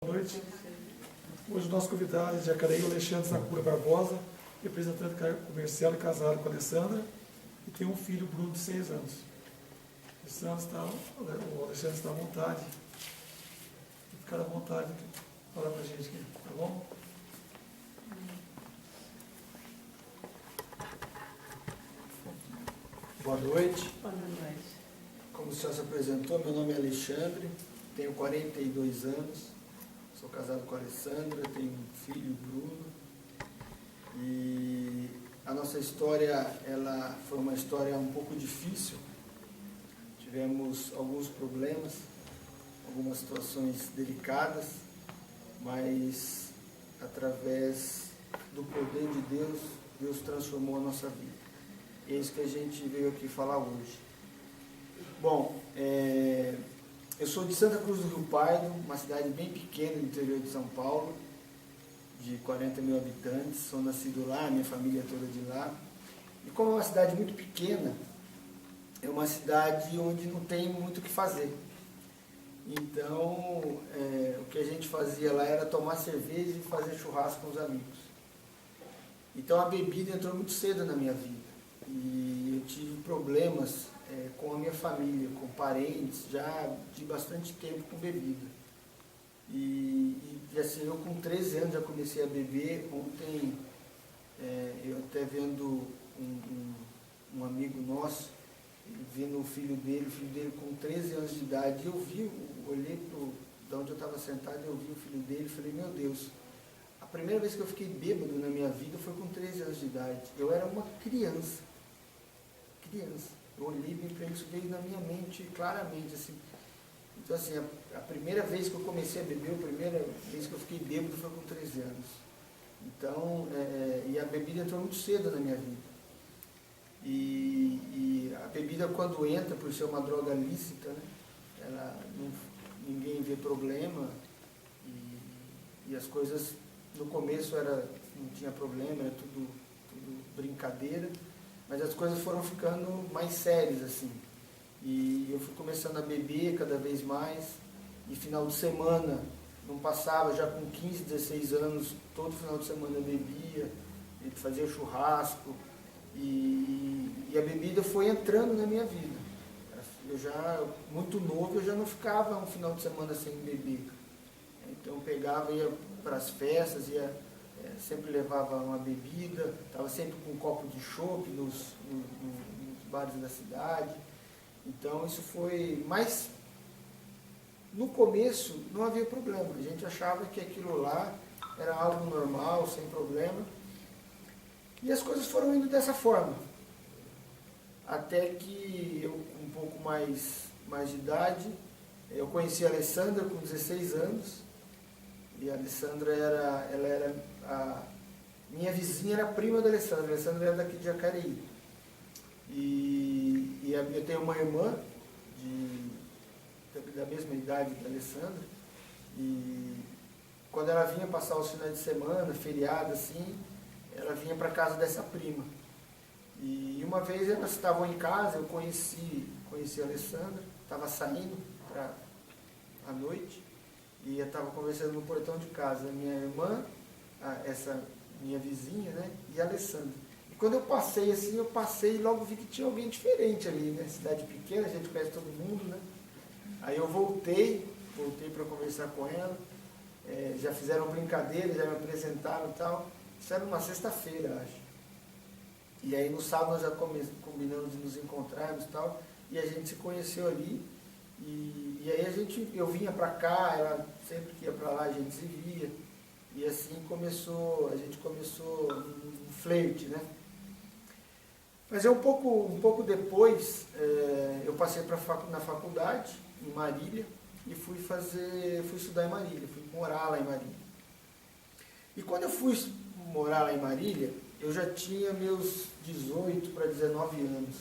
Boa noite. Hoje o nosso convidado é de Jacareí, o Alexandre Sakura Barbosa, representante comercial e casado com a Alessandra, e tem um filho, Bruno, de 6 anos. O Alexandre está à vontade. Ficar à vontade para falar para a gente aqui, tá bom? Boa noite. Boa noite. Como o senhor se apresentou, meu nome é Alexandre, tenho 42 anos, sou casado com a Alessandra, tenho um filho, Bruno, e a nossa história, ela foi uma história um pouco difícil. Tivemos alguns problemas, algumas situações delicadas, mas através do poder de Deus, Deus transformou a nossa vida. E é isso que a gente veio aqui falar hoje. Bom, eu sou de Santa Cruz do Rio Pardo, uma cidade bem pequena no interior de São Paulo, de 40 mil habitantes. Sou nascido lá, minha família é toda de lá. E como é uma cidade muito pequena, é uma cidade onde não tem muito o que fazer. Então, o que a gente fazia lá era tomar cerveja e fazer churrasco com os amigos. Então a bebida entrou muito cedo na minha vida. E eu tive problemas com a minha família, com parentes, já de bastante tempo com bebida. E assim, eu com 13 anos já comecei a beber. Ontem, eu até vendo um amigo nosso, vendo o filho dele com 13 anos de idade, eu olhei de onde eu estava sentado, eu vi o filho dele e falei, meu Deus, a primeira vez que eu fiquei bêbado na minha vida foi com 13 anos de idade. Eu era uma criança. Eu olhei bem para isso, veio na minha mente claramente, assim. Então, assim, a primeira vez que eu comecei a beber, a primeira vez que eu fiquei bêbado foi com 13 anos. Então, e a bebida entrou muito cedo na minha vida. E a bebida, quando entra, por ser uma droga lícita, né, ninguém vê problema, e as coisas, no começo não tinha problema, era tudo brincadeira, mas as coisas foram ficando mais sérias, assim. E eu fui começando a beber cada vez mais, e final de semana, não passava, já com 15, 16 anos, todo final de semana eu bebia, fazia churrasco, e a bebida foi entrando na minha vida. Eu já, muito novo, eu já não ficava um final de semana sem beber. Então eu pegava, ia para as festas, sempre levava uma bebida, estava sempre com um copo de chopp nos bares da cidade. Então isso foi, mas no começo não havia problema, a gente achava que aquilo lá era algo normal, sem problema, e as coisas foram indo dessa forma, até que eu, com um pouco mais de idade, eu conheci a Alessandra com 16 anos, e a Alessandra minha vizinha era prima da Alessandra. A Alessandra era daqui de Jacareí. E eu tenho uma irmã da mesma idade da Alessandra. E quando ela vinha passar os finais de semana, feriado assim, ela vinha para casa dessa prima. E uma vez elas estavam em casa, eu conheci a Alessandra, estava saindo à noite. E eu estava conversando no portão de casa, a minha irmã, essa minha vizinha, né, e a Alessandra. E quando eu passei assim, e logo vi que tinha alguém diferente ali, né, cidade pequena, a gente conhece todo mundo, né. Aí eu voltei para conversar com ela, já fizeram brincadeira, já me apresentaram e tal. Isso era uma sexta-feira, acho. E aí no sábado nós já combinamos de nos encontrarmos e tal, e a gente se conheceu ali. E aí eu vinha para cá, ela sempre que ia para lá a gente se via, e assim a gente começou um flerte, né? Mas um pouco depois, eu passei na faculdade, em Marília, e fui estudar em Marília, fui morar lá em Marília. E quando eu fui morar lá em Marília, eu já tinha meus 18 para 19 anos.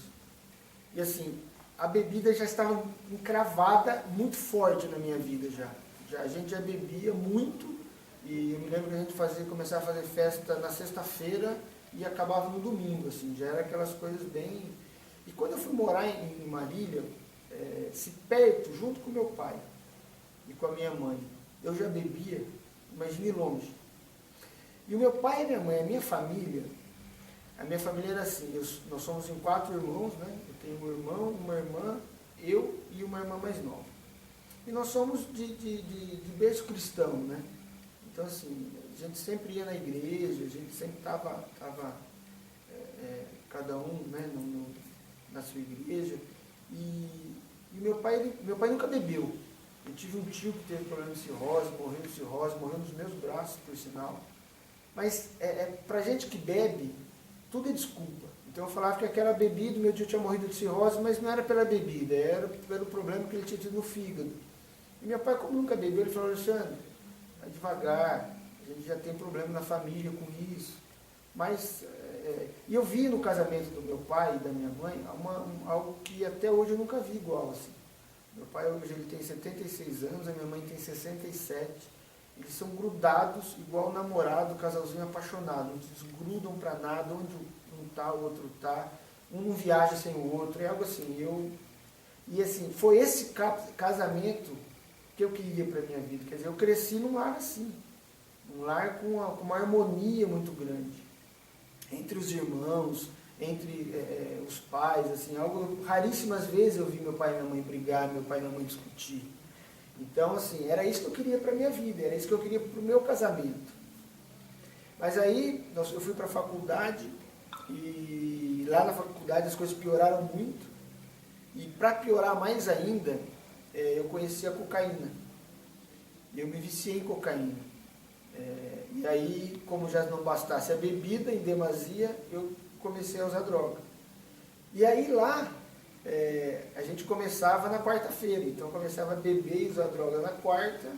E assim, a bebida já estava encravada muito forte na minha vida já. A gente já bebia muito, e eu me lembro que a gente começava a fazer festa na sexta-feira e acabava no domingo, assim, já era aquelas coisas bem... E quando eu fui morar em Marília, perto, junto com meu pai e com a minha mãe, eu já bebia, imagine longe. E o meu pai e minha mãe, a minha família era assim, nós somos em 4 irmãos, né? Eu tenho um irmão, uma irmã, eu e uma irmã mais nova. E nós somos de berço cristão, né? Então, assim, a gente sempre ia na igreja, a gente sempre estava cada um, né, na sua igreja. E meu pai nunca bebeu. Eu tive um tio que teve problema de cirrose, morreu nos meus braços, por sinal. Mas pra gente que bebe, tudo é desculpa. Então eu falava que aquela bebida, meu tio tinha morrido de cirrose, mas não era pela bebida, era pelo problema que ele tinha tido no fígado. E meu pai, como nunca bebeu, ele falou: Alexandre, vai devagar, a gente já tem problema na família com isso. Mas, e eu vi no casamento do meu pai e da minha mãe algo que até hoje eu nunca vi igual assim. Meu pai hoje ele tem 76 anos, a minha mãe tem 67. Eles são grudados, igual namorado, casalzinho apaixonado. Não desgrudam para nada, onde um está, o outro está. Um não viaja sem o outro, é algo assim. E assim, foi esse casamento que eu queria para a minha vida. Quer dizer, eu cresci num lar assim. Um lar com uma harmonia muito grande. Entre os irmãos, entre os pais, assim, algo raríssimas vezes eu vi meu pai e minha mãe brigar, meu pai e minha mãe discutir. Então, assim, era isso que eu queria para a minha vida, era isso que eu queria para o meu casamento. Mas aí, eu fui para a faculdade, e lá na faculdade as coisas pioraram muito. E para piorar mais ainda, eu conheci a cocaína. Eu me viciei em cocaína. E aí, como já não bastasse a bebida em demasia, eu comecei a usar droga. E aí lá, a gente começava na quarta-feira, então eu começava a beber e usar droga na quarta,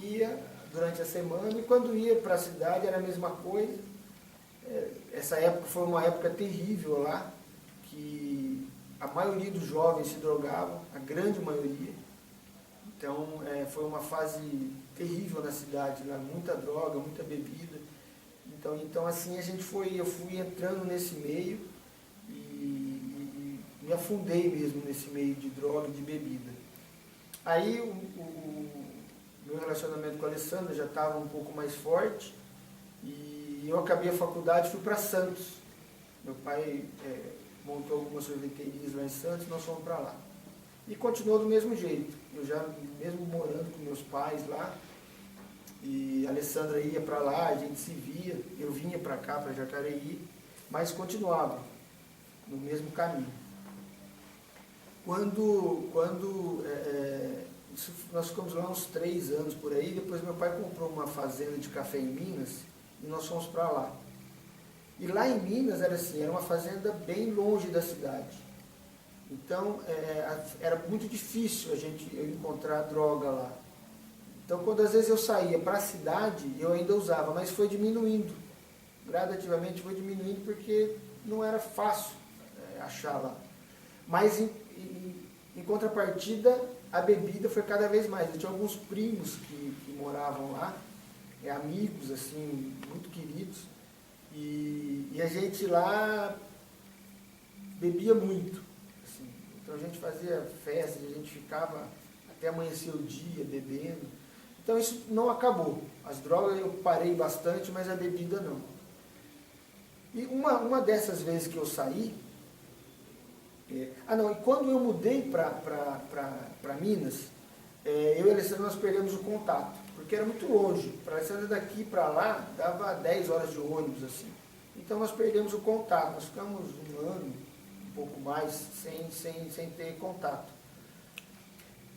ia durante a semana, e quando ia para a cidade era a mesma coisa. Essa época foi uma época terrível lá, que a maioria dos jovens se drogavam, a grande maioria. Então foi uma fase terrível na cidade, lá, muita droga, muita bebida. Então assim eu fui entrando nesse meio e me afundei mesmo nesse meio de droga e de bebida. Aí o meu relacionamento com a Alessandra já estava um pouco mais forte e eu acabei a faculdade e fui para Santos. Meu pai montou algumas sorveterias lá em Santos, nós fomos para lá. E continuou do mesmo jeito, eu já mesmo morando com meus pais lá, e a Alessandra ia para lá, a gente se via, eu vinha para cá, para Jacareí, mas continuava no mesmo caminho. Nós ficamos lá uns 3 anos por aí, depois meu pai comprou uma fazenda de café em Minas, e nós fomos para lá. E lá em Minas era assim, era uma fazenda bem longe da cidade. Então, era muito difícil eu encontrar droga lá. Então, quando às vezes eu saía para a cidade, eu ainda usava, mas foi diminuindo. Gradativamente foi diminuindo porque não era fácil achar lá. Mas, em contrapartida, a bebida foi cada vez mais. Eu tinha alguns primos que moravam lá, amigos, assim, muito queridos, e a gente lá bebia muito. Assim. Então, a gente fazia festa, a gente ficava até amanhecer o dia bebendo. Então isso não acabou. As drogas eu parei bastante, mas a bebida não. E uma dessas vezes que eu saí... e quando eu mudei para Minas, eu e a Alessandra nós perdemos o contato, porque era muito longe. Para a Alessandra daqui para lá, dava 10 horas de ônibus, assim. Então nós perdemos o contato, nós ficamos um ano, um pouco mais, sem ter contato.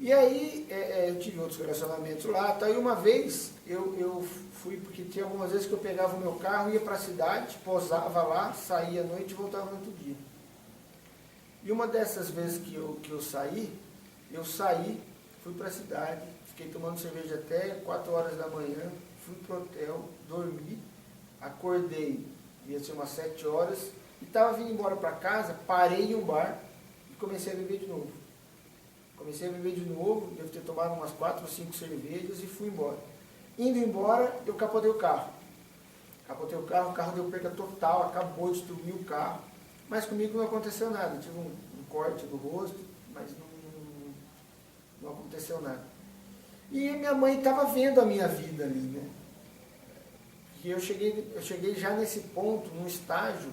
E aí eu tive outros relacionamentos lá, tá? E uma vez eu fui, porque tinha algumas vezes que eu pegava o meu carro, ia para a cidade, posava lá, saía à noite e voltava no outro dia. E uma dessas vezes que eu saí, fui para a cidade, fiquei tomando cerveja até 4 horas da manhã, fui para o hotel, dormi, acordei, ia ser umas 7 horas, e estava vindo embora para casa, parei em um bar e comecei a beber de novo. Devo ter tomado umas 4 ou 5 cervejas e fui embora. Indo embora, eu capotei o carro. O carro deu perda total, acabou, destruiu o carro. Mas comigo não aconteceu nada. Eu tive um corte no rosto, mas não aconteceu nada. E minha mãe estava vendo a minha vida ali, né? Porque eu cheguei já nesse ponto, num estágio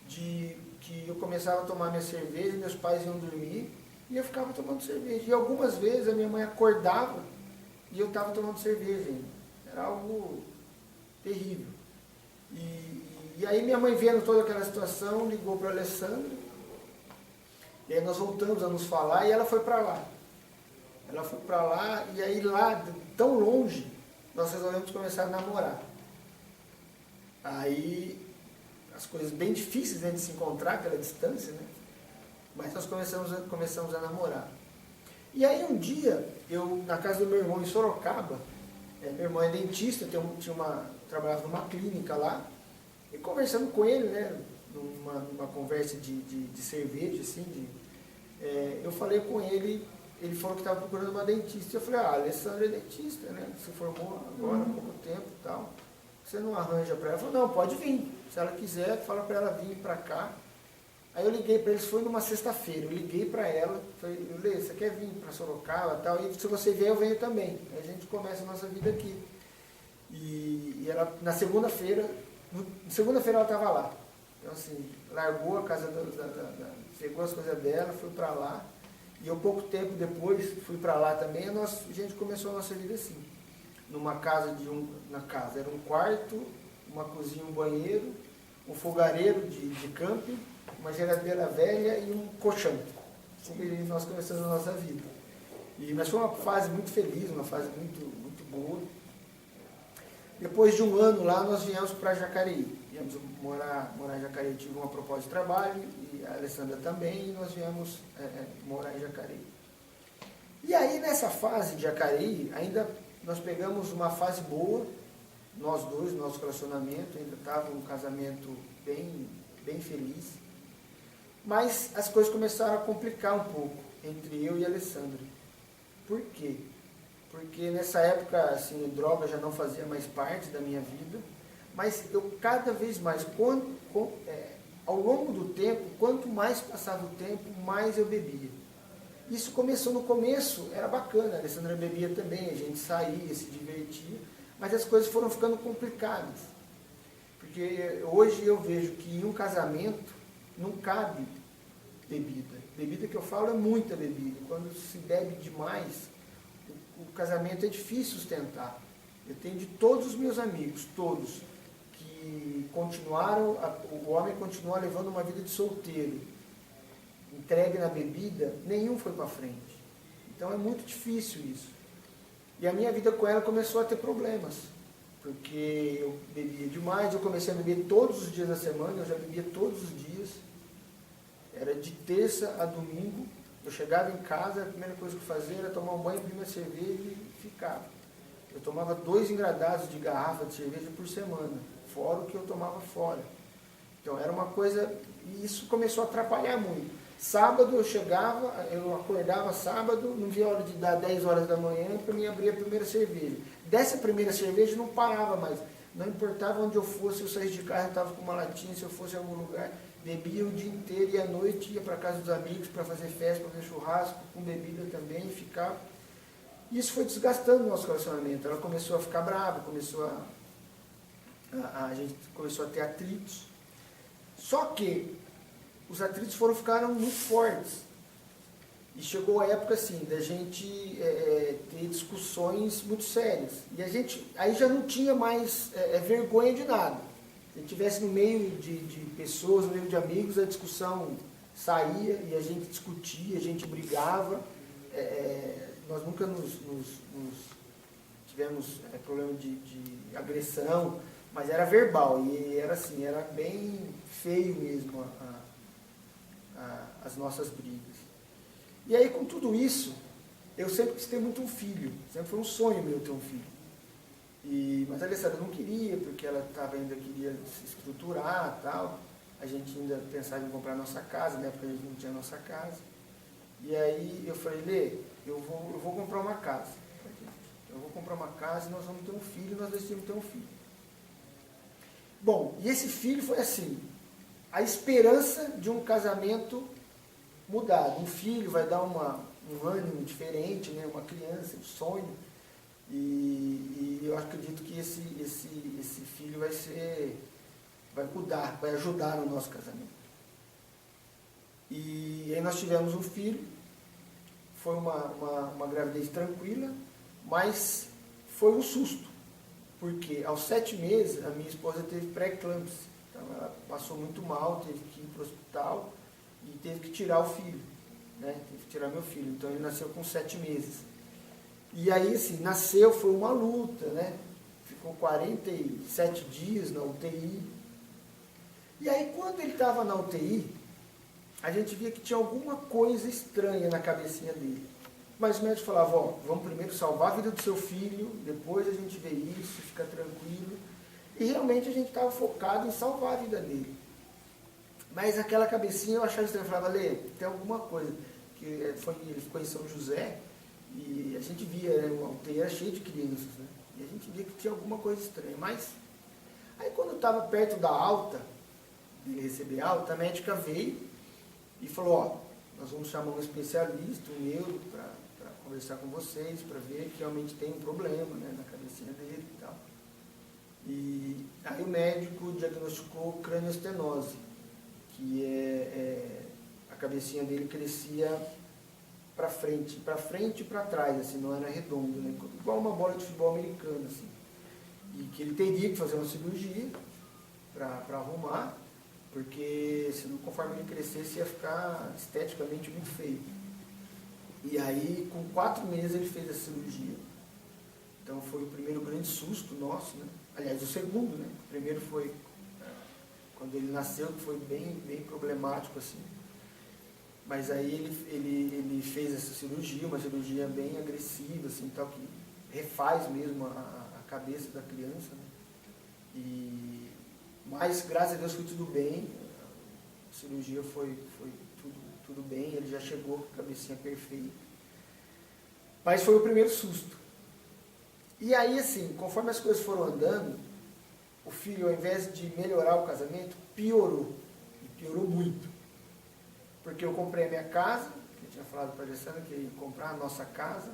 de que eu começava a tomar minha cerveja, meus pais iam dormir e eu ficava tomando cerveja. E algumas vezes a minha mãe acordava e eu estava tomando cerveja ainda. Era algo terrível. E aí minha mãe, vendo toda aquela situação, ligou para a Alessandra. E aí nós voltamos a nos falar e ela foi para lá. Ela foi para lá e aí lá, tão longe, nós resolvemos começar a namorar. Aí, as coisas bem difíceis, né, de se encontrar pela distância, né? Mas nós começamos a namorar. E aí um dia, eu na casa do meu irmão em Sorocaba, meu irmão é dentista, trabalhava numa clínica lá, e conversando com ele, né, numa conversa de cerveja, assim, eu falei com ele, ele falou que estava procurando uma dentista. Eu falei, a Alessandra é dentista, né? Se formou agora há pouco tempo e tal. Você não arranja para ela? Ela falou, não, pode vir. Se ela quiser, fala para ela vir para cá. Aí eu liguei para eles, foi numa sexta-feira, eu liguei para ela, falei, Lê, você quer vir para Sorocaba e tal? E se você vier, eu venho também. Aí a gente começa a nossa vida aqui. E ela, na segunda-feira ela estava lá. Então assim, largou a casa, pegou as coisas dela, foi para lá. E eu, pouco tempo depois, fui para lá também, a gente começou a nossa vida assim. Numa casa era um quarto, uma cozinha, um banheiro, um fogareiro de camping, uma geladeira velha e um colchão. Assim que nós começamos a nossa vida. Mas foi uma fase muito feliz, uma fase muito, muito boa. Depois de um ano lá, nós viemos para Jacareí. Viemos morar em Jacareí, tive uma proposta de trabalho, e a Alessandra também, e nós viemos morar em Jacareí. E aí, nessa fase de Jacareí, ainda nós pegamos uma fase boa, nós dois, nosso relacionamento, ainda estava um casamento bem, bem feliz, mas as coisas começaram a complicar um pouco entre eu e a Alessandra. Por quê? Porque nessa época, assim, droga já não fazia mais parte da minha vida, mas eu cada vez mais, ao longo do tempo, quanto mais passava o tempo, mais eu bebia. Isso começou no começo, era bacana, a Alessandra bebia também, a gente saía, se divertia, mas as coisas foram ficando complicadas. Porque hoje eu vejo que em um casamento não cabe bebida. Bebida que eu falo é muita bebida. Quando se bebe demais, o casamento é difícil sustentar. Eu tenho de todos os meus amigos, todos, que continuaram, o homem continua levando uma vida de solteiro, entregue na bebida, nenhum foi para frente. Então é muito difícil isso. E a minha vida com ela começou a ter problemas, porque eu bebia demais, eu comecei a beber todos os dias da semana, eu já bebia todos os dias, era de terça a domingo, eu chegava em casa, a primeira coisa que eu fazia era tomar um banho, abrir minha cerveja e ficava. Eu tomava 2 engradados de garrafa de cerveja por semana, fora o que eu tomava fora. Então era uma coisa, e isso começou a atrapalhar muito. Sábado eu acordava sábado, não via a hora de dar 10 horas da manhã para mim abrir a primeira cerveja. Dessa primeira cerveja não parava mais. Não importava onde eu fosse, se eu saísse de casa, eu estava com uma latinha, se eu fosse em algum lugar, bebia o dia inteiro e à noite ia para casa dos amigos para fazer festa, para fazer churrasco, com bebida também, e ficava. Isso foi desgastando o nosso relacionamento. Ela começou a ficar brava, a gente começou a ter atritos. Só que os atritos ficaram muito fortes. E chegou a época assim, da gente ter discussões muito sérias. E a gente aí já não tinha mais vergonha de nada. Se a gente estivesse no meio de pessoas, no meio de amigos, a discussão saía e a gente discutia, a gente brigava. Nós nunca tivemos problema de agressão, mas era verbal. E era assim, era bem feio mesmo as nossas brigas. E aí, com tudo isso, eu sempre quis ter muito um filho. Sempre foi um sonho meu ter um filho. Mas a Alessandra não queria, porque ela ainda queria se estruturar e tal. A gente ainda pensava em comprar nossa casa, né? Porque a gente não tinha nossa casa. E aí eu falei, Lê, eu vou comprar uma casa. Eu vou comprar uma casa e nós vamos ter um filho, e nós decidimos ter um filho. Bom, e esse filho foi assim, a esperança de um casamento mudado. Um filho vai dar um ânimo diferente, né? Uma criança, um sonho. E eu acredito que esse filho vai cuidar, vai ajudar no nosso casamento. E aí nós tivemos um filho, foi uma gravidez tranquila, mas foi um susto, porque aos 7 meses a minha esposa teve pré-eclâmpsia, então ela passou muito mal, teve que ir para o hospital e teve que tirar o filho, né? Teve que tirar meu filho, então ele nasceu com 7 meses. E aí, assim, nasceu, foi uma luta, né? Ficou 47 dias na UTI. E aí, quando ele estava na UTI, a gente via que tinha alguma coisa estranha na cabecinha dele. Mas o médico falava, ó, vamos primeiro salvar a vida do seu filho, depois a gente vê isso, fica tranquilo. E realmente a gente estava focado em salvar a vida dele. Mas aquela cabecinha eu achava estranho, eu falava, Lê, tem alguma coisa. Ele ficou em São José, e a gente via, né, o UTI era cheio de crianças, né? E a gente via que tinha alguma coisa estranha. Mas, aí quando eu estava perto da alta, de receber alta, a médica veio e falou, ó, nós vamos chamar um especialista, um neuro, para conversar com vocês, para ver que realmente tem um problema, né, na cabecinha dele e tal. E aí o médico diagnosticou cranioestenose, que a cabecinha dele crescia para frente e para trás, assim, não era redondo, né? Igual uma bola de futebol americano, assim. E que ele teria que fazer uma cirurgia para arrumar, porque senão, conforme ele crescesse, ia ficar esteticamente muito feio. E aí, com 4 meses, ele fez a cirurgia. Então, foi o primeiro grande susto nosso, né? Aliás, o segundo, né? O primeiro foi quando ele nasceu, que foi bem problemático, assim. Mas aí ele fez essa cirurgia, uma cirurgia bem agressiva, assim, tal, que refaz mesmo a cabeça da criança, né? Mas, graças a Deus, foi tudo bem. A cirurgia foi tudo bem, ele já chegou com a cabecinha perfeita. Mas foi o primeiro susto. E aí, assim, conforme as coisas foram andando, o filho, ao invés de melhorar o casamento, piorou. E piorou muito. Porque eu comprei a minha casa, que eu tinha falado para a Alessandra que ia comprar a nossa casa.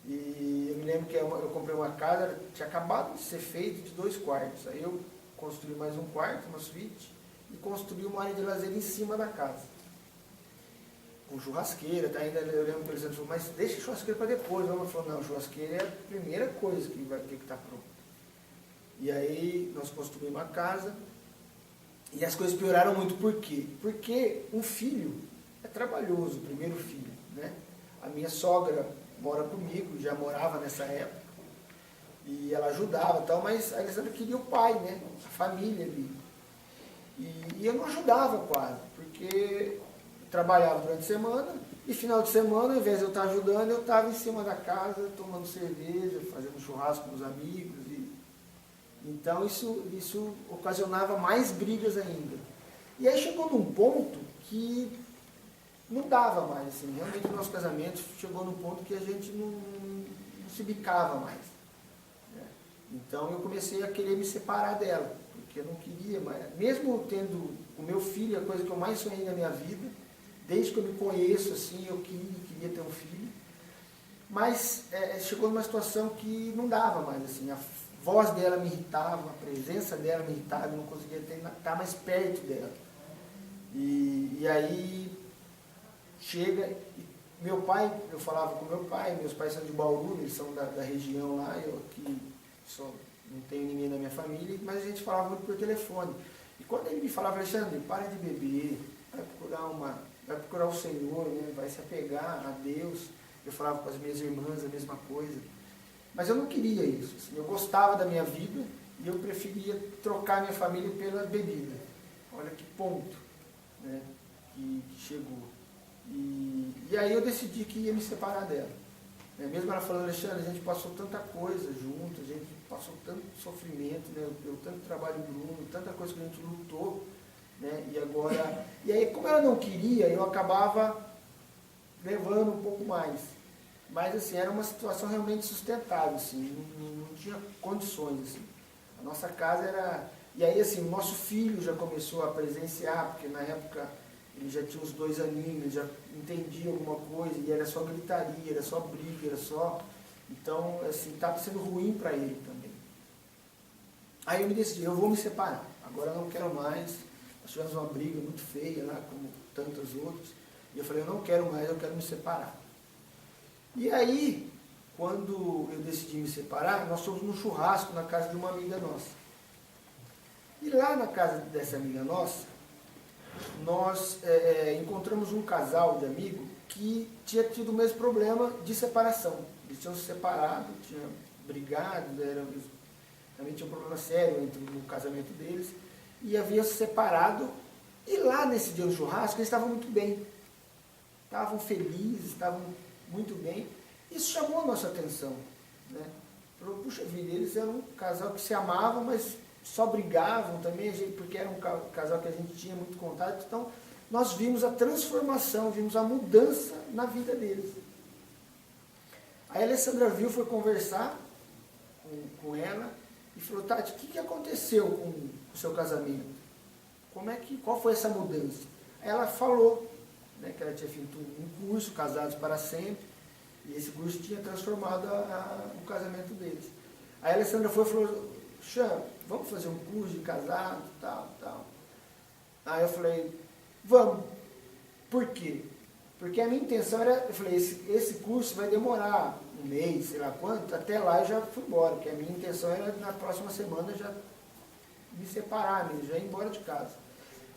E eu me lembro que eu comprei uma casa, tinha acabado de ser feito de 2 quartos. Aí eu construí mais um quarto, uma suíte, e construí uma área de lazer em cima da casa. Com churrasqueira, tá? Ainda eu lembro que a Alessandra falou, mas deixa a churrasqueira para depois. Ela falou, não, a churrasqueira é a primeira coisa que vai ter que estar pronta. E aí nós construímos uma casa. E as coisas pioraram muito, por quê? Porque um filho é trabalhoso, o primeiro filho, né? A minha sogra mora comigo, já morava nessa época, e ela ajudava e tal, mas a Alessandra queria o pai, né? A família ali. E eu não ajudava quase, porque eu trabalhava durante a semana, e final de semana, ao invés de eu estar ajudando, eu estava em cima da casa, tomando cerveja, fazendo churrasco com os amigos. Então isso ocasionava mais brigas ainda. E aí chegou num ponto que não dava mais, assim, realmente o nosso casamento chegou num ponto que a gente não se bicava mais, né? Então eu comecei a querer me separar dela, porque eu não queria mais, mesmo tendo o meu filho, a coisa que eu mais sonhei na minha vida, desde que eu me conheço, assim, eu queria ter um filho, mas chegou numa situação que não dava mais, assim, a voz dela me irritava, a presença dela me irritava, eu não conseguia estar mais perto dela. E aí chega, e meu pai, eu falava com meu pai, meus pais são de Bauru, eles são da região lá, eu aqui só não tenho ninguém na minha família, mas a gente falava muito por telefone. E quando ele me falava, Alexandre, para de beber, vai procurar o Senhor, né, vai se apegar a Deus. Eu falava com as minhas irmãs a mesma coisa. Mas eu não queria isso, assim, eu gostava da minha vida e eu preferia trocar minha família pela bebida. Olha que ponto, né, que chegou. E aí eu decidi que ia me separar dela. Mesmo ela falando, Alexandre, a gente passou tanta coisa junto, a gente passou tanto sofrimento, né, eu tanto trabalho em Bruno, tanta coisa que a gente lutou, né, e aí como ela não queria, eu acabava levando um pouco mais. Mas, assim, era uma situação realmente sustentável, assim, não tinha condições, assim. A nossa casa era... E aí, assim, o nosso filho já começou a presenciar, porque na época ele já tinha uns 2 aninhos, ele já entendia alguma coisa, e era só gritaria, era só briga, era só... Então, assim, estava sendo ruim para ele também. Aí eu me decidi, eu vou me separar. Agora eu não quero mais. Nós tivemos uma briga muito feia lá, como tantas outras. E eu falei, eu não quero mais, eu quero me separar. E aí, quando eu decidi me separar, nós fomos num churrasco na casa de uma amiga nossa. E lá na casa dessa amiga nossa, nós encontramos um casal de amigo que tinha tido o mesmo problema de separação. Eles tinham se separado, tinham brigado, também tinha um problema sério no casamento deles, e haviam se separado. E lá nesse dia do churrasco, eles estavam muito bem. Estavam felizes, estavam muito bem. Isso chamou a nossa atenção. Né? Falou, puxa vida, eles eram um casal que se amavam, mas só brigavam também, porque era um casal que a gente tinha muito contato. Então, nós vimos a transformação, vimos a mudança na vida deles. Aí a Alessandra foi conversar com ela e falou, Tati, o que aconteceu com o seu casamento? Qual foi essa mudança? Aí ela falou, né, que ela tinha feito um curso, Casados para Sempre, e esse curso tinha transformado o casamento deles. Aí a Alessandra foi e falou, Xan, vamos fazer um curso de casado, tal. Aí eu falei, vamos. Por quê? Porque a minha intenção era, eu falei, esse curso vai demorar um mês, sei lá quanto, até lá eu já fui embora, porque a minha intenção era na próxima semana já me separar, já ir embora de casa.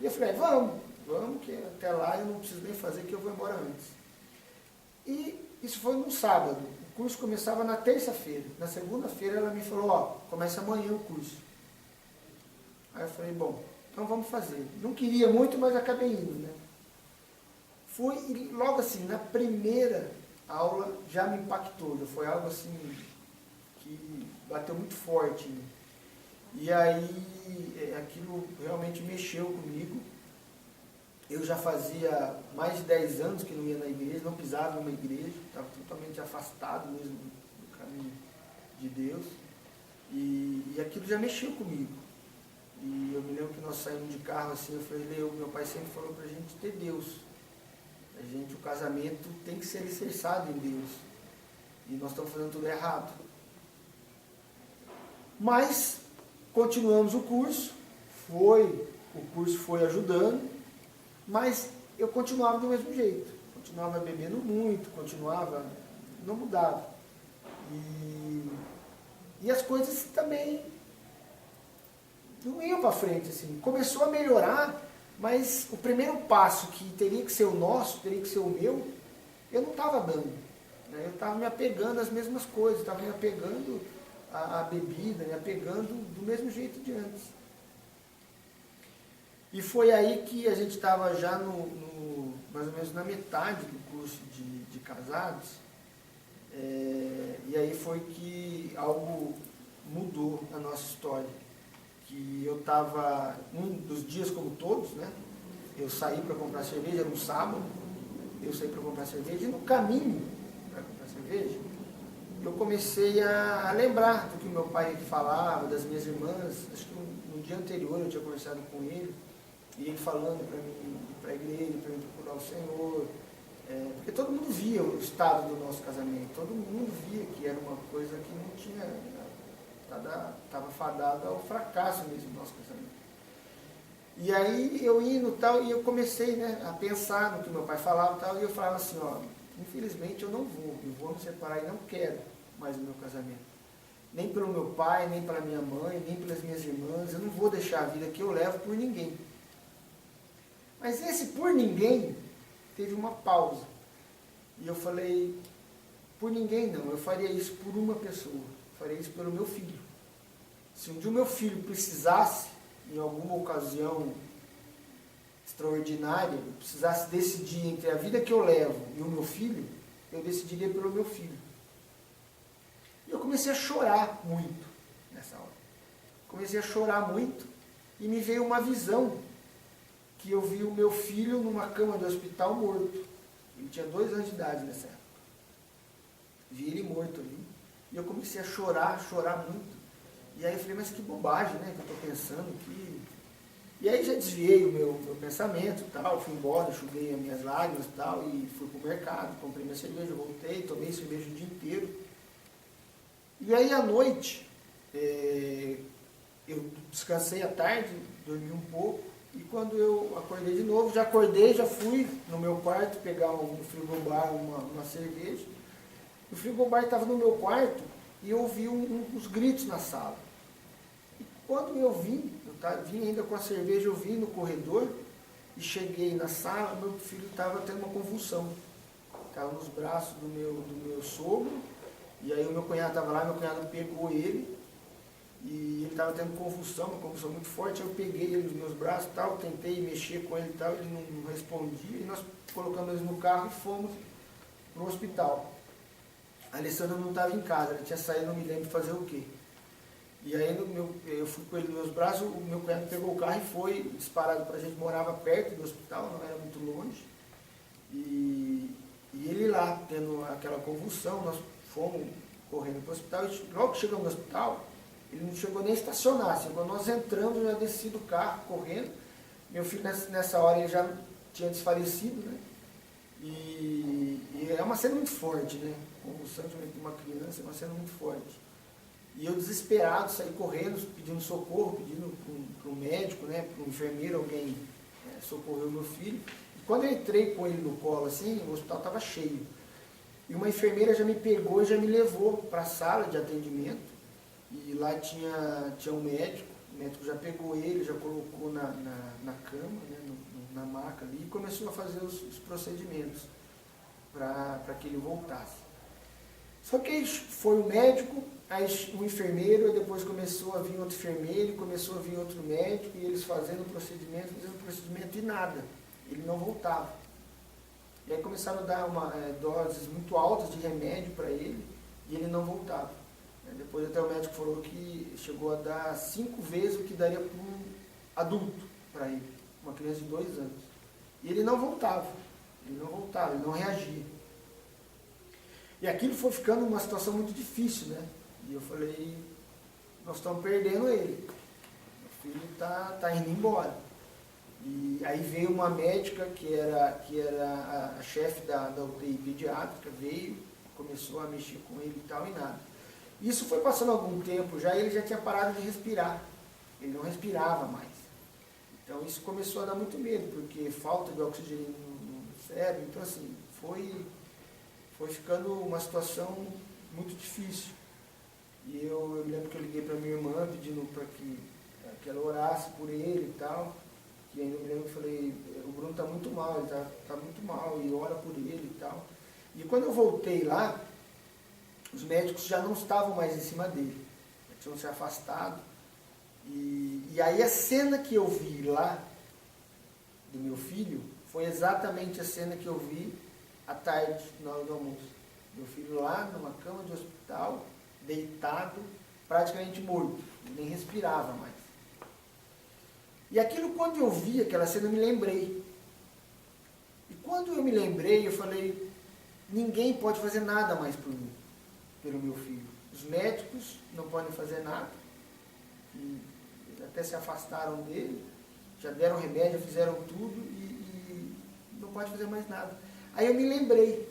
E eu falei, vamos, que até lá eu não preciso nem fazer, que eu vou embora antes. E isso foi no sábado. O curso começava na terça-feira. Na segunda-feira ela me falou, começa amanhã o curso. Aí eu falei, bom, então vamos fazer. Não queria muito, mas acabei indo, né? Fui e logo assim, na primeira aula já me impactou, já foi algo assim que bateu muito forte, né? E aí aquilo realmente mexeu comigo. Eu já fazia mais de 10 anos que não ia na igreja, não pisava numa igreja, estava totalmente afastado mesmo do caminho de Deus. E aquilo já mexeu comigo. E eu me lembro que nós saímos de carro assim, eu falei, meu pai sempre falou para a gente ter Deus. O casamento tem que ser alicerçado em Deus. E nós estamos fazendo tudo errado. Mas continuamos o curso foi ajudando, mas eu continuava do mesmo jeito. Continuava bebendo muito, não mudava. E as coisas também não iam para frente, assim. Começou a melhorar, mas o primeiro passo, que teria que ser o nosso, teria que ser o meu, eu não estava dando. Né? Eu estava me apegando às mesmas coisas, estava me apegando à bebida, me apegando do mesmo jeito de antes. E foi aí que a gente estava já mais ou menos na metade do curso de casados, e aí foi que algo mudou na nossa história. Que eu estava, um dos dias como todos, né? Eu saí para comprar cerveja, era um sábado, eu saí para comprar cerveja, e no caminho para comprar cerveja, eu comecei a lembrar do que meu pai falava, das minhas irmãs. Acho que no dia anterior eu tinha conversado com ele, e ele falando para mim ir para a igreja, para mim procurar o Senhor, porque todo mundo via o estado do nosso casamento, todo mundo via que era uma coisa que não tinha, estava fadada ao fracasso mesmo do nosso casamento. E aí eu indo tal, e eu comecei, né, a pensar no que meu pai falava tal, e eu falava assim, infelizmente eu vou me separar e não quero mais o meu casamento. Nem pelo meu pai, nem pela minha mãe, nem pelas minhas irmãs, eu não vou deixar a vida que eu levo por ninguém. Mas esse por ninguém teve uma pausa. E eu falei, por ninguém não, eu faria isso por uma pessoa, eu faria isso pelo meu filho. Se um dia o meu filho precisasse, em alguma ocasião extraordinária, eu precisasse decidir entre a vida que eu levo e o meu filho, eu decidiria pelo meu filho. E eu comecei a chorar muito nessa hora. Comecei a chorar muito e me veio uma visão que eu vi o meu filho numa cama de hospital morto. Ele tinha 2 anos de idade nessa época. Vi ele morto ali. E eu comecei a chorar muito. E aí eu falei, mas que bobagem, né, que eu estou pensando aqui. E aí já desviei o meu pensamento e tal, fui embora, enxuguei as minhas lágrimas e tal, e fui para o mercado, comprei minha cerveja, voltei, tomei cerveja o dia inteiro. E aí à noite, eu descansei à tarde, dormi um pouco, e quando eu acordei de novo, já acordei, já fui no meu quarto pegar no frigobar uma cerveja. O frigobar estava no meu quarto e eu ouvi uns gritos na sala. E quando eu vim ainda com a cerveja, eu vim no corredor e cheguei na sala, meu filho estava tendo uma convulsão. Estava nos braços do meu sogro, e aí o meu cunhado estava lá, meu cunhado pegou ele, e ele estava tendo convulsão, uma convulsão muito forte. Eu peguei ele nos meus braços, tal, tentei mexer com ele e tal, ele não respondia, e nós colocamos ele no carro e fomos para o hospital. A Alessandra não estava em casa, ela tinha saído, não me lembro fazer o quê. E aí eu fui com ele nos meus braços, o meu cunhado pegou o carro e foi disparado para a gente, morava perto do hospital, não era muito longe. E ele lá, tendo aquela convulsão, nós fomos correndo para o hospital, e logo que chegamos no hospital, ele não chegou nem a estacionar, assim, quando nós entramos, eu já desci do carro, correndo. Meu filho nessa hora ele já tinha desfalecido, né? E é uma cena muito forte, né? Convulsão de uma criança é uma cena muito forte. E eu desesperado, saí correndo, pedindo socorro, pedindo para um médico, né? Para um enfermeiro, alguém socorreu meu filho. E quando eu entrei com ele no colo, assim, o hospital estava cheio. E uma enfermeira já me pegou e já me levou para a sala de atendimento. E lá tinha um médico, o médico já pegou ele, já colocou na cama, né, na maca ali, e começou a fazer os procedimentos para que ele voltasse. Só que aí foi o médico, aí o enfermeiro, e depois começou a vir outro enfermeiro, começou a vir outro médico, e eles fazendo o procedimento e nada, ele não voltava. E aí começaram a dar doses muito altas de remédio para ele, e ele não voltava. Depois até o médico falou que chegou a dar 5 vezes o que daria para um adulto para ele, uma criança de 2 anos. E ele não voltava, ele não reagia. E aquilo foi ficando uma situação muito difícil, né? E eu falei, nós estamos perdendo ele, meu filho está indo embora. E aí veio uma médica que era a chefe da UTI pediátrica, veio, começou a mexer com ele e tal, e nada. Isso foi passando algum tempo já, ele já tinha parado de respirar, ele não respirava mais. Então isso começou a dar muito medo, porque falta de oxigênio no cérebro, então assim, foi ficando uma situação muito difícil. E eu lembro que eu liguei para minha irmã pedindo para que ela orasse por ele e tal, que ainda eu me lembro que eu falei, o Bruno está muito mal, ele tá muito mal, e ora por ele e tal. E quando eu voltei lá, os médicos já não estavam mais em cima dele, já tinham se afastado. E aí a cena que eu vi lá, do meu filho, foi exatamente a cena que eu vi à tarde, na hora do almoço. Meu filho lá, numa cama de hospital, deitado, praticamente morto, nem respirava mais. E aquilo, quando eu vi aquela cena, eu me lembrei. E quando eu me lembrei, eu falei, ninguém pode fazer nada mais por mim, pelo meu filho. Os médicos não podem fazer nada, e até se afastaram dele, já deram remédio, fizeram tudo e não pode fazer mais nada. Aí eu me lembrei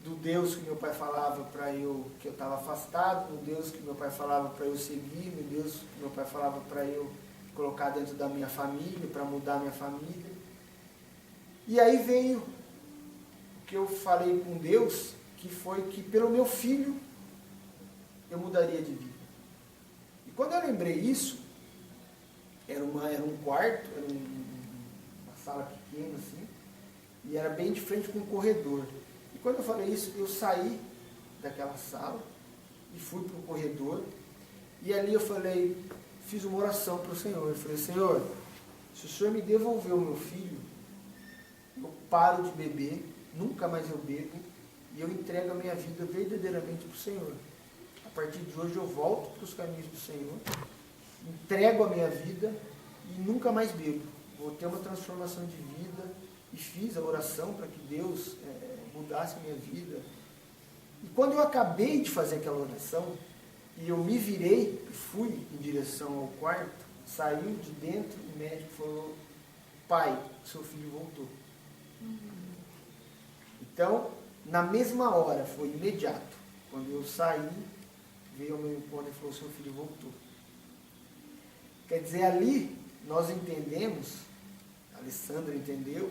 do Deus que meu pai falava para eu, que eu estava afastado, do Deus que meu pai falava para eu seguir, do Deus que meu pai falava para eu colocar dentro da minha família, para mudar a minha família. E aí veio o que eu falei com Deus, que foi que pelo meu filho eu mudaria de vida. E quando eu lembrei isso, era um quarto, era uma sala pequena assim, e era bem de frente com um corredor. E quando eu falei isso, eu saí daquela sala e fui para o corredor, e ali eu falei, fiz uma oração para o Senhor. Eu falei, Senhor, se o Senhor me devolver o meu filho, eu paro de beber, nunca mais eu bebo, e eu entrego a minha vida verdadeiramente para o Senhor. A partir de hoje eu volto para os caminhos do Senhor, entrego a minha vida e nunca mais bebo. Vou ter uma transformação de vida, e fiz a oração para que Deus mudasse a minha vida. E quando eu acabei de fazer aquela oração, e eu me virei e fui em direção ao quarto, saiu de dentro, o médico falou, pai, seu filho voltou. Então, na mesma hora, foi imediato. Quando eu saí, veio ao meu encontro e falou, seu filho voltou. Quer dizer, ali nós entendemos, a Alessandra entendeu,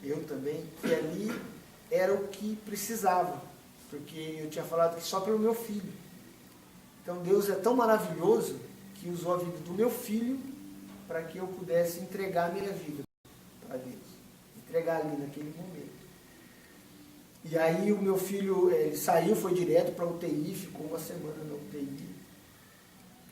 eu também, que ali era o que precisava, porque eu tinha falado que só pelo meu filho. Então Deus é tão maravilhoso que usou a vida do meu filho para que eu pudesse entregar a minha vida para Deus, entregar ali naquele momento. E aí o meu filho, ele saiu, foi direto para a UTI, ficou uma semana na UTI.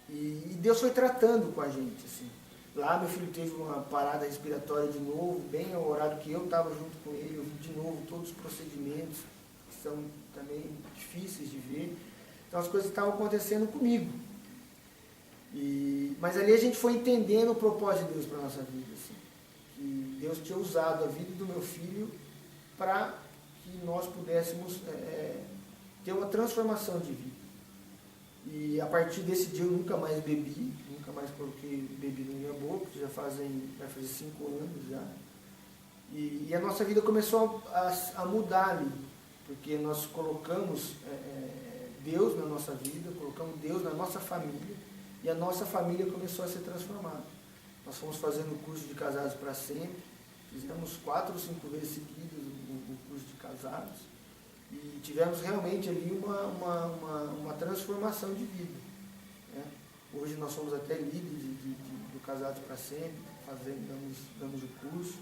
E Deus foi tratando com a gente, assim. Lá meu filho teve uma parada respiratória de novo, bem ao horário que eu estava junto com ele, eu vi de novo todos os procedimentos, que são também difíceis de ver. Então as coisas estavam acontecendo comigo. Mas ali a gente foi entendendo o propósito de Deus para a nossa vida, assim. Que Deus tinha usado a vida do meu filho para que nós pudéssemos ter uma transformação de vida. E a partir desse dia eu nunca mais bebi, nunca mais coloquei bebida na minha boca, vai fazer 5 anos já. E a nossa vida começou a mudar ali, porque nós colocamos Deus na nossa vida, colocamos Deus na nossa família, e a nossa família começou a ser transformada. Nós fomos fazendo o curso de Casados para Sempre, fizemos 4 ou 5 vezes seguidas o curso de casados, e tivemos realmente ali uma transformação de vida. Né? Hoje nós somos até líderes do Casados para Sempre, damos o curso.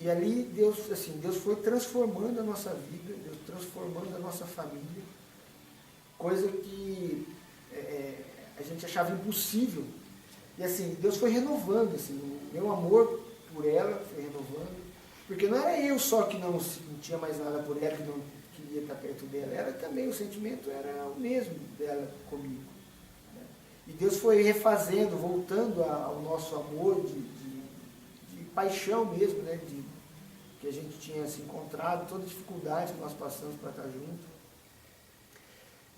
E ali Deus foi transformando a nossa vida, Deus transformando a nossa família, coisa que a gente achava impossível. E assim, Deus foi renovando, assim, o meu amor por ela foi renovando. Porque não era eu só que não sentia mais nada por ela, que não queria estar perto dela. Ela também, o sentimento era o mesmo dela comigo. Né? E Deus foi refazendo, voltando ao nosso amor de paixão mesmo, né? Que a gente tinha se encontrado, toda a dificuldade que nós passamos para estar junto.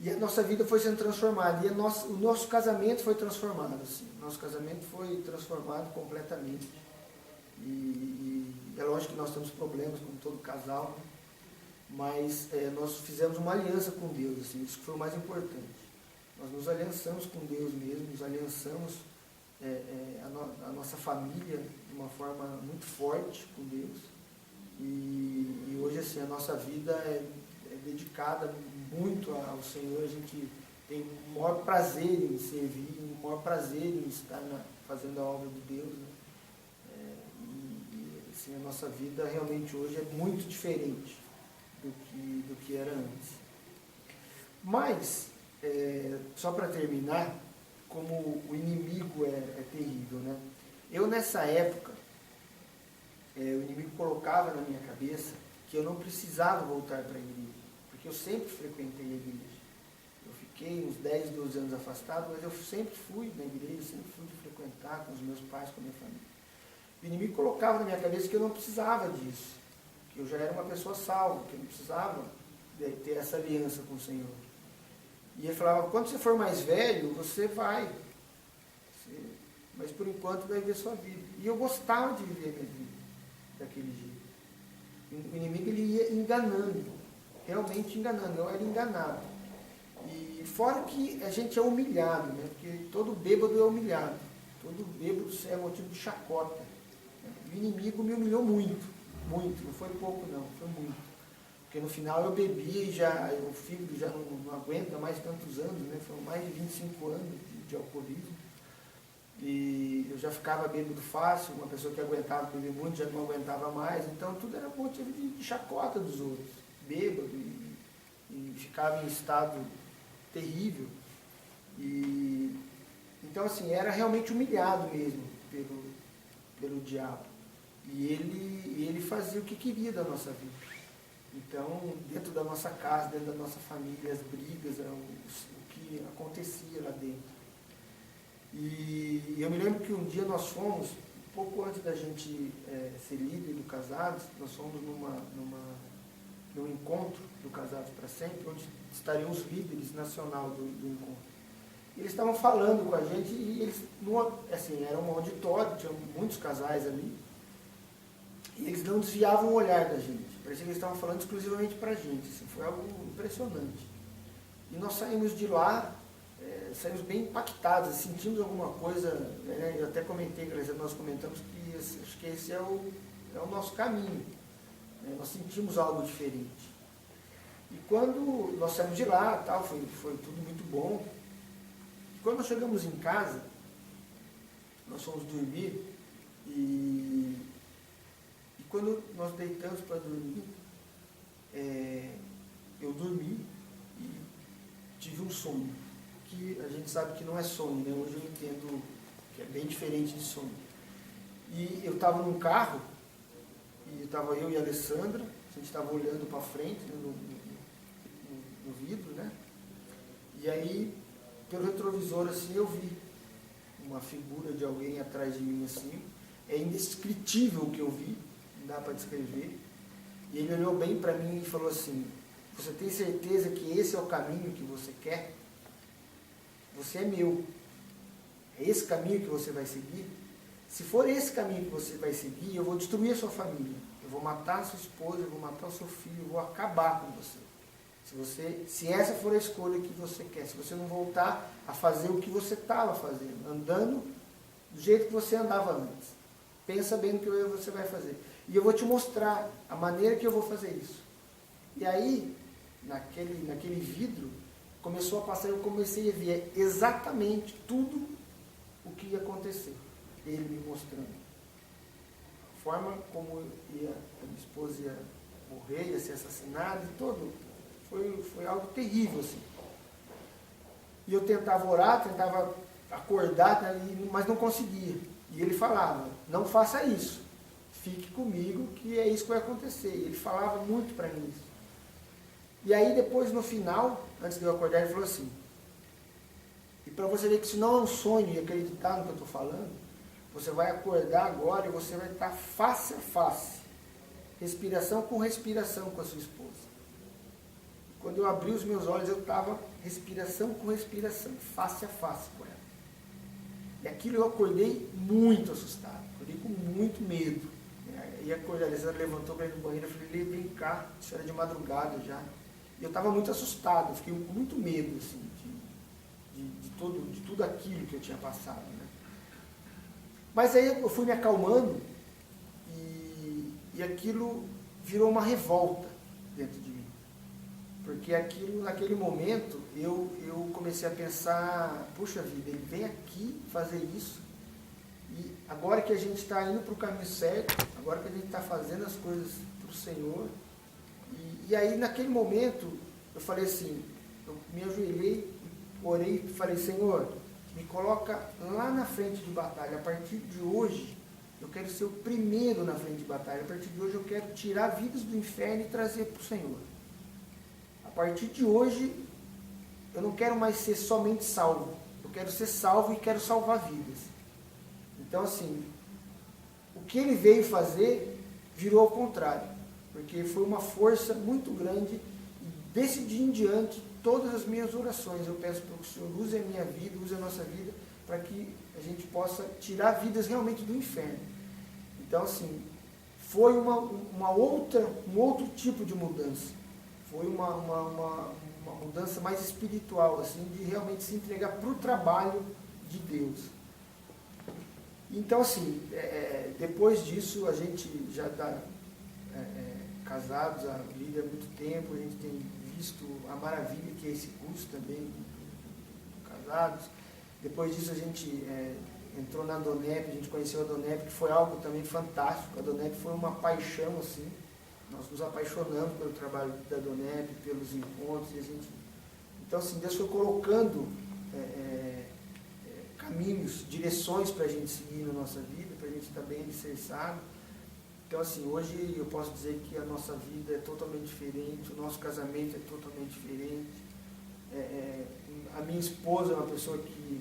E a nossa vida foi sendo transformada. E o nosso casamento foi transformado. Assim. Nosso casamento foi transformado completamente. E é lógico que nós temos problemas, como todo casal, né? Mas nós fizemos uma aliança com Deus, assim, isso foi o mais importante. Nós nos aliançamos com Deus mesmo, nos aliançamos a nossa família de uma forma muito forte com Deus. E hoje assim, a nossa vida é dedicada muito ao Senhor, a gente tem o maior prazer em servir, o maior prazer em estar fazendo a obra de Deus, né? Assim, a nossa vida realmente hoje é muito diferente do que era antes. Mas, só para terminar, como o inimigo é terrível, né? Eu nessa época, o inimigo colocava na minha cabeça que eu não precisava voltar para a igreja, porque eu sempre frequentei a igreja. Eu fiquei uns 10, 12 anos afastado, mas eu sempre fui na igreja, sempre fui frequentar com os meus pais, com a minha família. O inimigo colocava na minha cabeça que eu não precisava disso, que eu já era uma pessoa salva, que eu não precisava ter essa aliança com o Senhor. E ele falava, quando você for mais velho, você vai, mas por enquanto vai viver sua vida. E eu gostava de viver a minha vida daquele jeito. O inimigo ele ia enganando, realmente enganando, eu era enganado. E fora que a gente é humilhado, né? Porque todo bêbado é humilhado, todo bêbado é motivo de chacota. O inimigo me humilhou muito, não foi pouco não, foi muito. Porque no final eu bebia e o fígado já não aguenta mais tantos anos, né? Foram mais de 25 anos de alcoolismo. E eu já ficava bêbado fácil, uma pessoa que aguentava beber muito já não aguentava mais, então tudo era motivo de chacota dos outros, bêbado, e ficava em estado terrível. Então assim, era realmente humilhado mesmo pelo diabo. E ele fazia o que queria da nossa vida. Então, dentro da nossa casa, dentro da nossa família, as brigas, o que acontecia lá dentro. E eu me lembro que um dia nós fomos, um pouco antes da gente ser líder do Casados, nós fomos num encontro do Casados para Sempre, onde estariam os líderes nacional do encontro. E eles estavam falando com a gente e eles, assim, era um auditório, tinha muitos casais ali, e eles não desviavam o olhar da gente. Parecia que eles estavam falando exclusivamente para a gente, assim, foi algo impressionante. E nós saímos de lá, saímos bem impactados, sentimos alguma coisa, né? Eu até comentei, nós comentamos que acho que esse é o nosso caminho, né? Nós sentimos algo diferente. E quando nós saímos de lá, tal, foi tudo muito bom. E quando nós chegamos em casa, nós fomos dormir e quando nós deitamos para dormir, eu dormi e tive um sonho, que a gente sabe que não é sonho, né? Hoje eu entendo que é bem diferente de sonho. E eu estava num carro, e estava eu e a Alessandra, a gente estava olhando para frente, né, no vidro, né? E aí, pelo retrovisor, assim, eu vi uma figura de alguém atrás de mim, assim. É indescritível o que eu vi, não dá para descrever. E ele olhou bem para mim e falou assim: você tem certeza que esse é o caminho que você quer? Você é meu. É esse caminho que você vai seguir? Se for esse caminho que você vai seguir, eu vou destruir a sua família. Eu vou matar a sua esposa, eu vou matar o seu filho, eu vou acabar com você. Se essa for a escolha que você quer, se você não voltar a fazer o que você estava fazendo, andando do jeito que você andava antes, pensa bem no que você vai fazer. E eu vou te mostrar a maneira que eu vou fazer isso. E aí, naquele vidro, começou a passar, eu comecei a ver exatamente tudo o que ia acontecer. Ele me mostrando. A forma como a minha esposa ia morrer, ia ser assassinada e tudo. Foi algo terrível, assim. E eu tentava orar, tentava acordar, mas não conseguia. E ele falava: não faça isso. Fique comigo, que é isso que vai acontecer. E ele falava muito para mim isso. E aí depois, no final, antes de eu acordar, ele falou assim: e para você ver que isso não é um sonho e acreditar no que eu estou falando, você vai acordar agora e você vai estar face a face, respiração com respiração com a sua esposa. Quando eu abri os meus olhos, eu estava respiração com respiração, face a face com ela. E aquilo eu acordei muito assustado, acordei com muito medo. E acordei, a Alessandra levantou para ir no banheiro, eu falei: vem cá, isso era de madrugada já. E eu estava muito assustado, fiquei com muito medo, assim, de tudo aquilo que eu tinha passado, né? Mas aí eu fui me acalmando e aquilo virou uma revolta dentro de mim. Porque aquilo, naquele momento, eu comecei a pensar: puxa vida, ele vem aqui fazer isso, e agora que a gente está indo para o caminho certo, agora que a gente está fazendo as coisas para o Senhor. E aí, naquele momento, eu falei assim, eu me ajoelhei, orei e falei: Senhor, me coloca lá na frente de batalha. A partir de hoje, eu quero ser o primeiro na frente de batalha. A partir de hoje, eu quero tirar vidas do inferno e trazer para o Senhor. A partir de hoje, eu não quero mais ser somente salvo. Eu quero ser salvo e quero salvar vidas. Então, assim, o que ele veio fazer virou ao contrário. Porque foi uma força muito grande. E desse dia em diante, todas as minhas orações, eu peço para que o Senhor use a minha vida, use a nossa vida, para que a gente possa tirar vidas realmente do inferno. Então, assim, foi um outro tipo de mudança. Foi uma mudança mais espiritual, assim, de realmente se entregar para o trabalho de Deus. Então, assim, depois disso, a gente já está casados, a Lídia há muito tempo, a gente tem visto a maravilha que é esse curso também, casados. Depois disso, a gente entrou na Donep, a gente conheceu a Donep, que foi algo também fantástico. A Donep foi uma paixão, assim. Nós nos apaixonamos pelo trabalho da Donep, pelos encontros. E a gente... Então, assim, Deus foi colocando caminhos, direções para a gente seguir na nossa vida, para a gente estar bem alicerçado. Então, assim, hoje eu posso dizer que a nossa vida é totalmente diferente, o nosso casamento é totalmente diferente. A minha esposa é uma pessoa que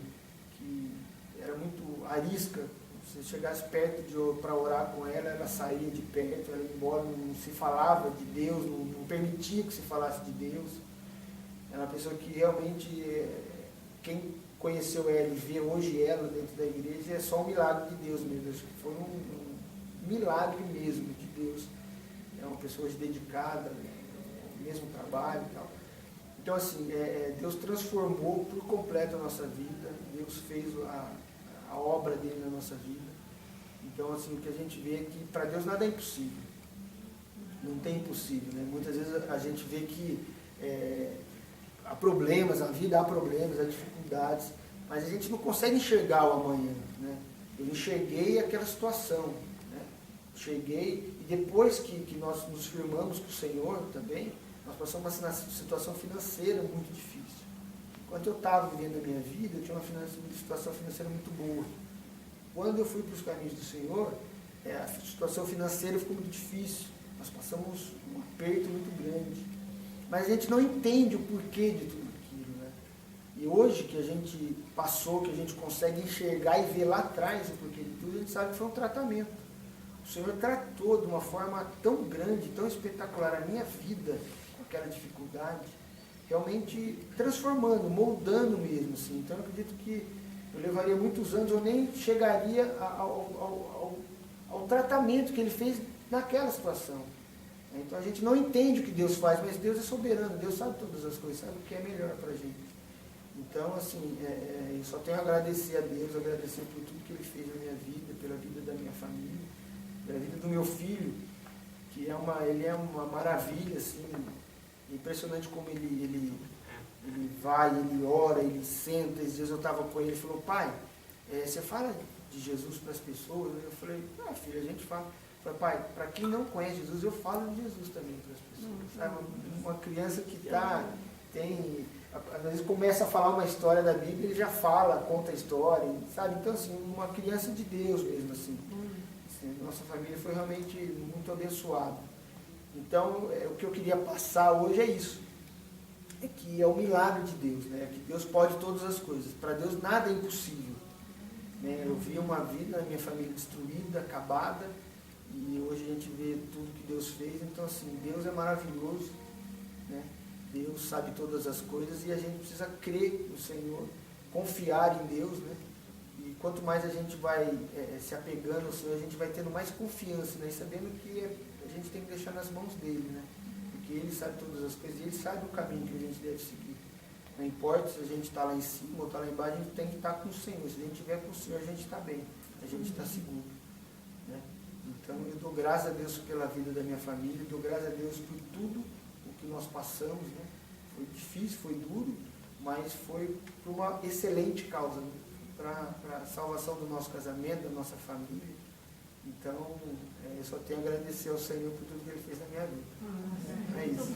era muito arisca. Se chegasse perto para orar com ela, ela saía de perto, ela ia embora, não se falava de Deus, não permitia que se falasse de Deus. Era uma pessoa que realmente, quem conheceu ela e vê hoje ela dentro da igreja, é só um milagre de Deus mesmo. Acho que foi um milagre mesmo de Deus. É uma pessoa dedicada, mesmo trabalho e tal. Então, assim, Deus transformou por completo a nossa vida, Deus fez a obra dele na nossa vida. Então, assim, o que a gente vê é que para Deus nada é impossível. Não tem impossível, né? Muitas vezes a gente vê que há problemas, na vida há problemas, há dificuldades, mas a gente não consegue enxergar o amanhã, né? Eu enxerguei aquela situação, né? Cheguei, e depois que nós nos firmamos com o Senhor também, nós passamos uma situação financeira muito difícil. Enquanto eu estava vivendo a minha vida, eu tinha uma situação financeira muito boa. Quando eu fui para os caminhos do Senhor, a situação financeira ficou muito difícil. Nós passamos um aperto muito grande. Mas a gente não entende o porquê de tudo aquilo, né? E hoje que a gente passou, que a gente consegue enxergar e ver lá atrás o porquê de tudo, a gente sabe que foi um tratamento. O Senhor tratou de uma forma tão grande, tão espetacular a minha vida, com aquela dificuldade, realmente transformando, moldando mesmo, assim. Então eu acredito que eu levaria muitos anos, eu nem chegaria ao tratamento que Ele fez naquela situação. Então a gente não entende o que Deus faz, mas Deus é soberano, Deus sabe todas as coisas, sabe o que é melhor para a gente. Então, assim, eu só tenho a agradecer a Deus, agradecer por tudo que Ele fez na minha vida, pela vida da minha família, pela vida do meu filho, que ele é uma maravilha, assim, impressionante como ele vai, ele ora, ele senta. Esses dias eu estava com ele, ele falou: pai, você fala de Jesus para as pessoas? Eu falei: filho, a gente fala. Eu falei: pai, para quem não conhece Jesus, eu falo de Jesus também para as pessoas. Sabe? Uma criança que às vezes começa a falar uma história da Bíblia, ele já fala, conta a história, sabe? Então, assim, uma criança de Deus mesmo, assim. Nossa família foi realmente muito abençoada. Então, o que eu queria passar hoje é isso. É que é o milagre de Deus, né? Que Deus pode todas as coisas. Para Deus nada é impossível. Né? Eu vi uma vida, a minha família destruída, acabada, e hoje a gente vê tudo que Deus fez. Então, assim, Deus é maravilhoso, né? Deus sabe todas as coisas e a gente precisa crer no Senhor, confiar em Deus, né? E quanto mais a gente vai se apegando ao Senhor, a gente vai tendo mais confiança, né? E sabendo que a gente tem que deixar nas mãos dele, né? Porque Ele sabe todas as coisas e Ele sabe o caminho que a gente deve seguir. Não importa se a gente está lá em cima ou está lá embaixo, a gente tem que estar com o Senhor. Se a gente estiver com o Senhor, a gente está bem, a gente está seguro. Né? Então, eu dou graças a Deus pela vida da minha família, dou graças a Deus por tudo o que nós passamos. Né? Foi difícil, foi duro, mas foi por uma excelente causa, né? Para a salvação do nosso casamento, da nossa família. Então, eu só tenho a agradecer ao Senhor por tudo que Ele fez na minha vida. É isso.